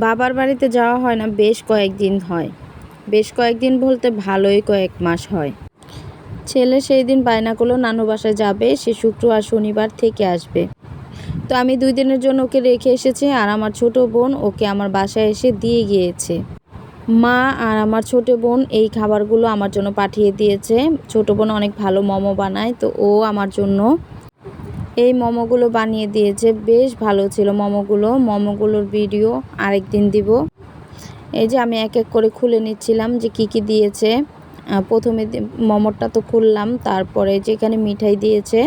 বাবার বাড়িতে যাওয়া হয় না, বেশ কয়েকদিন হয়। বেশ কয়েকদিন বলতে ভালোই কয়েক মাস হয়। ছেলে সেই দিন বায়না করলো নানু বাসায় যাবে, সে শুক্রবার শনিবার থেকে আসবে। তো আমি 2 দিনের জন্য ওকে রেখে এসেছি, আর আমার ছোট বোন ওকে আমার বাসায় এসে দিয়ে গিয়েছে। মা আর আমার ছোট বোন এই খাবারগুলো আমার জন্য পাঠিয়ে দিয়েছে। ছোট বোন অনেক ভালো মোমো বানায়, তো ও আমার জন্য এই মোমোগুলো বানিয়ে দিয়েছে। বেশ ভালো ছিল মোমোগুলোর ভিডিও আরেকদিন দিব। এই যে আমি এক এক করে খুলে নিচ্ছিলাম যে কি কি দিয়েছে। প্রথমে মোমোটা তো খুললাম, তারপরে যেখানে মিঠাই দিয়েছে,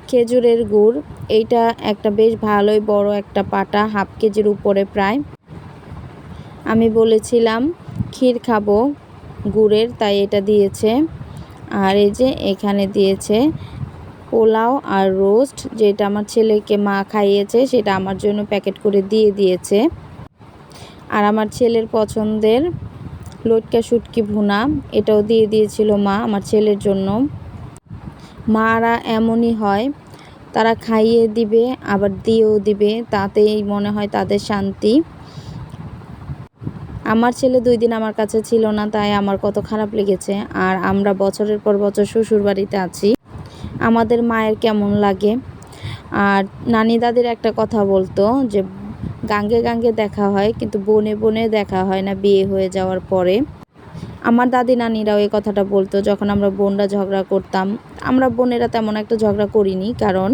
খেজুরের গুড়, এইটা একটা বেশ ভালোই বড় একটা পাটা, হাফ কেজির উপরে প্রায়। আমি বলেছিলাম ক্ষীর খাবো গুড়ের, তাই এটা দিয়েছে। আর এই যে এখানে দিয়েছে পোলাও আর রোস্ট, যেটা আমার ছেলেকে মা খাইয়েছে, সেটা আমার জন্য প্যাকেট করে দিয়ে দিয়েছে। আর আমার ছেলের পছন্দের লটকা শুটকি ভুনা, এটাও দিয়ে দিয়েছিল মা আমার ছেলের জন্য। মারা এমনই হয়, তারা খাইয়ে দিবে আবার দিয়েও দিবে, তাতেই মনে হয় তাদের শান্তি। আমার ছেলে 2 দিন আমার কাছে ছিল না, তাই আমার কত খারাপ লেগেছে। আর আমরা বছরের পর বছর শ্বশুর বাড়িতে আছি, আমাদের মায়ের কেমন লাগে। আর নানি দাদির একটা কথা বলতো যে গাঙ্গে গাঙ্গে দেখা হয়, কিন্তু বনে বনে দেখা হয় না বিয়ে হয়ে যাওয়ার পরে। আমার দাদি নানিরাও এই কথাটা বলতো যখন আমরা বোনরা ঝগড়া করতাম। আমরা বোনেরা তেমন একটা ঝগড়া করিনি, কারণ